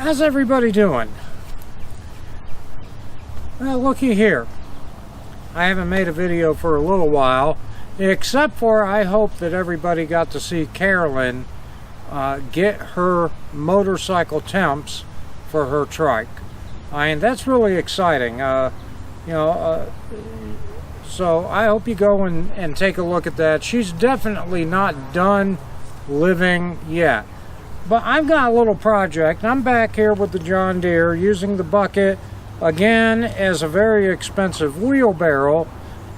How's everybody doing? Well, looky here. I haven't made a video for a little while, except for I hope that everybody got to see Carolyn get her motorcycle temps for her trike. I mean, that's really exciting. So I hope you go and take a look at that. She's definitely not done living yet. But I've got a little project. I'm back here with the John Deere using the bucket again as a very expensive wheelbarrow.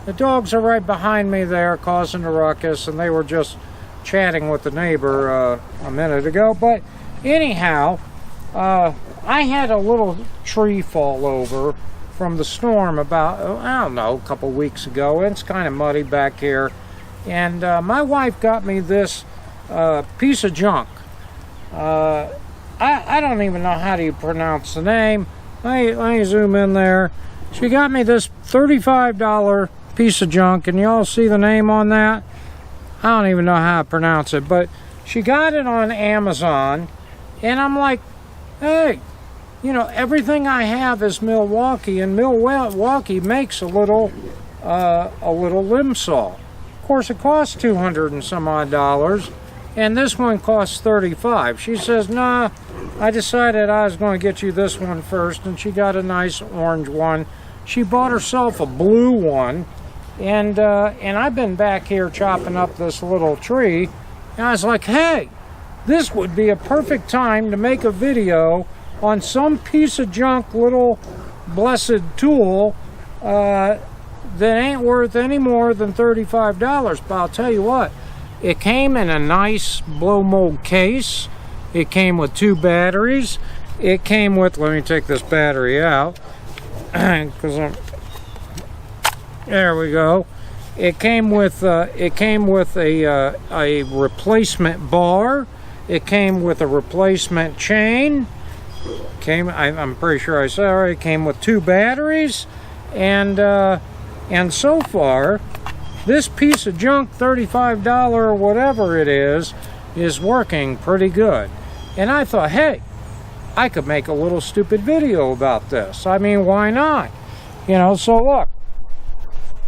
The dogs are right behind me there causing a ruckus, and they were just chatting with the neighbor a minute ago. But anyhow, I had a little tree fall over from the storm about, I don't know, a couple weeks ago. It's kind of muddy back here. And my wife got me this piece of junk. I don't even know how do you pronounce the name. Let me zoom in there. She got me this $35 piece of junk, and you all see the name on that? I don't even know how to pronounce it, but she got it on Amazon, and I'm like, hey, you know, everything I have is Milwaukee, and Milwaukee makes a little limb saw. Of course, it costs $200 and some odd, and this one costs $35. She says, nah, I decided I was going to get you this one first, and she got a nice orange one. She bought herself a blue one, and I've been back here chopping up this little tree, and I was like, hey, this would be a perfect time to make a video on some piece of junk little blessed tool that ain't worth any more than $35. But I'll tell you what, it came in a nice blow mold case. It came with 2 batteries. It came with, let me take this battery out, because there we go. It came with a replacement bar. It came with a replacement chain. I'm pretty sure I said already. It came with 2 batteries, and so far, this piece of junk, $35 or whatever it is working pretty good. And I thought, hey, I could make a little stupid video about this. I mean, why not? You know, so look,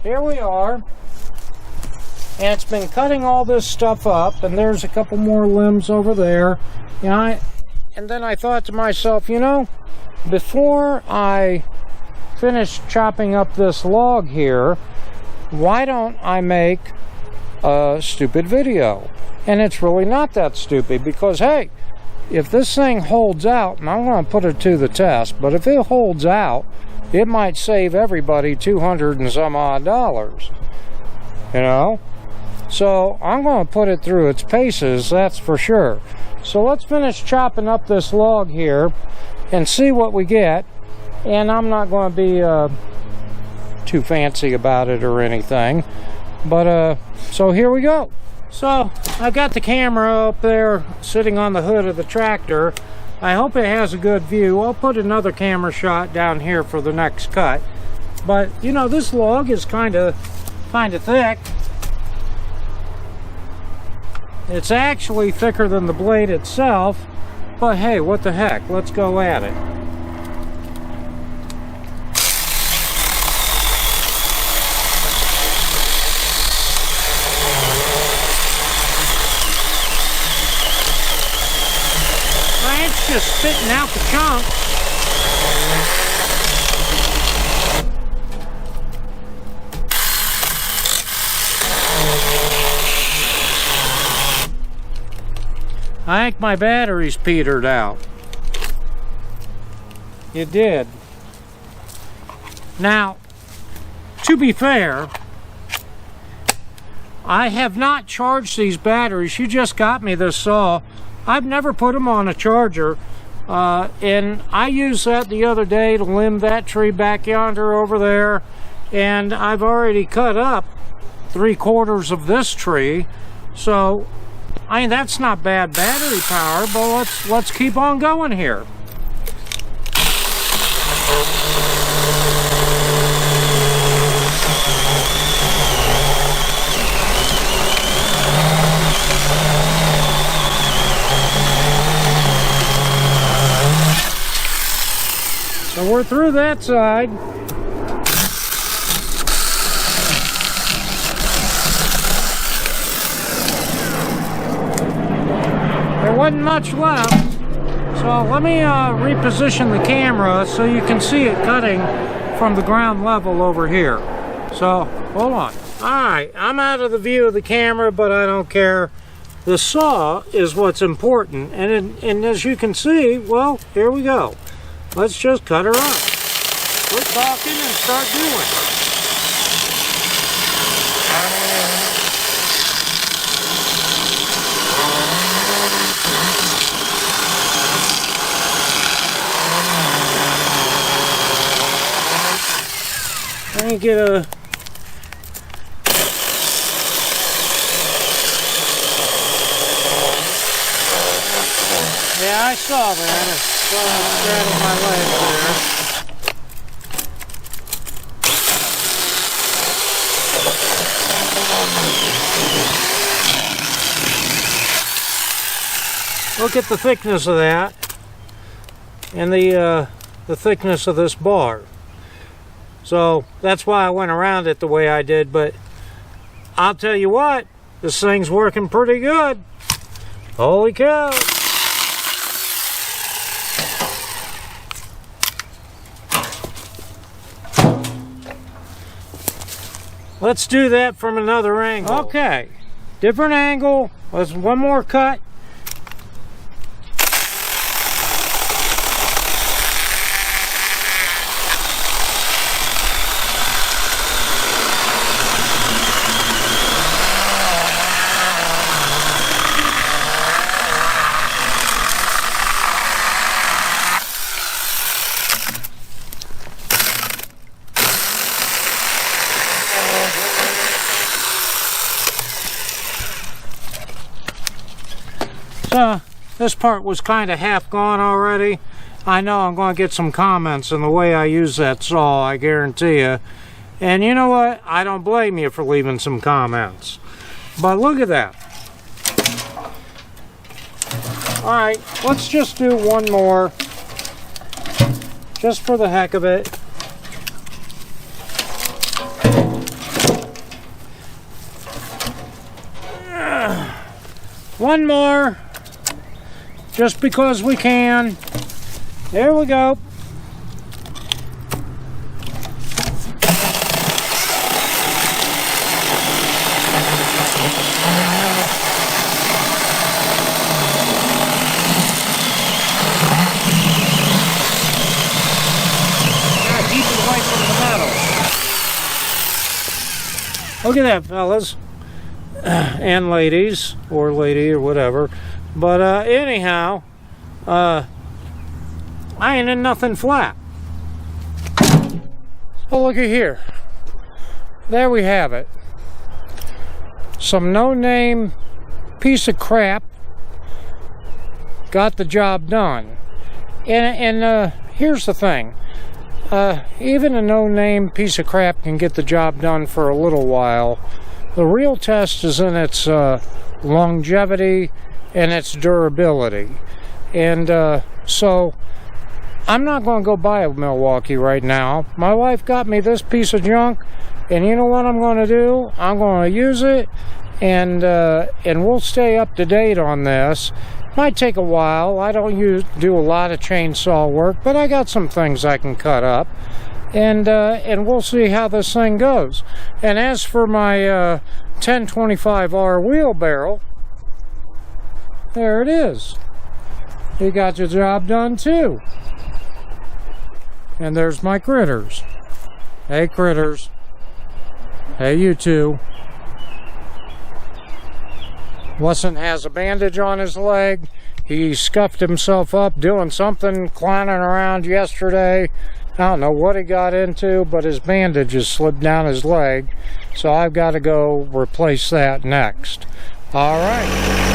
here we are, and it's been cutting all this stuff up, and there's a couple more limbs over there. You know, and then I thought to myself, you know, before I finish chopping up this log here, why don't I make a stupid video? And it's really not that stupid, because hey, if this thing holds out, and I'm going to put it to the test, but if it holds out, it might save everybody $200 and some odd, you know? So I'm going to put it through its paces, that's for sure. So let's finish chopping up this log here and see what we get. And I'm not going to be too fancy about it or anything, but so here we go. So I got the camera up there sitting on the hood of the tractor. I hope it has a good view. I'll put another camera shot down here for the next cut. But you know, this log is kind of thick. It's actually thicker than the blade itself, but hey, what the heck, let's go at it. It's just spitting out the chunks. I think my battery's petered out. It did. Now, to be fair, I have not charged these batteries. You just got me this saw. I've never put them on a charger, and I used that the other day to limb that tree back yonder over there, and I've already cut up 3/4 of this tree, so I mean, that's not bad battery power, but let's keep on going here. we're through that side. There wasn't much left, so let me reposition the camera so you can see it cutting from the ground level over here. So, hold on. Alright, I'm out of the view of the camera, but I don't care. The saw is what's important, and as you can see, well, here we go. Let's just cut her up. Quit talking and start doing. Let me get a... Yeah, I saw that. It's straddling my leg there. Look at the thickness of that, and the thickness of this bar. So that's why I went around it the way I did. But I'll tell you what, this thing's working pretty good. Holy cow! Let's do that from another angle. Okay, different angle. Let's one more cut. This part was kind of half gone already. I know I'm going to get some comments in the way I use that saw, I guarantee you. And you know what? I don't blame you for leaving some comments. But look at that. Alright, let's just do one more. Just for the heck of it. One more. Just because we can. There we go. Gotta keep it away from the metal. Look at that, fellas. And ladies, or lady, or whatever. But anyhow, I ain't in nothing flat. Oh, look at here. There we have it. Some no-name piece of crap got the job done. And here's the thing. Even a no-name piece of crap can get the job done for a little while. The real test is in its longevity and its durability. And so I'm not going to go buy a Milwaukee right now. My wife got me this piece of junk, and you know what I'm going to do? I'm going to use it, and we'll stay up to date on this. Might take a while. I don't do a lot of chainsaw work, but I got some things I can cut up, and we'll see how this thing goes. And as for my 1025R wheelbarrow, there it is. You got your job done too. And there's my critters. Hey critters. Hey you two. Wesson has a bandage on his leg. He scuffed himself up doing something, clowning around yesterday. I don't know what he got into, but his bandage has slipped down his leg. So I've got to go replace that next. All right.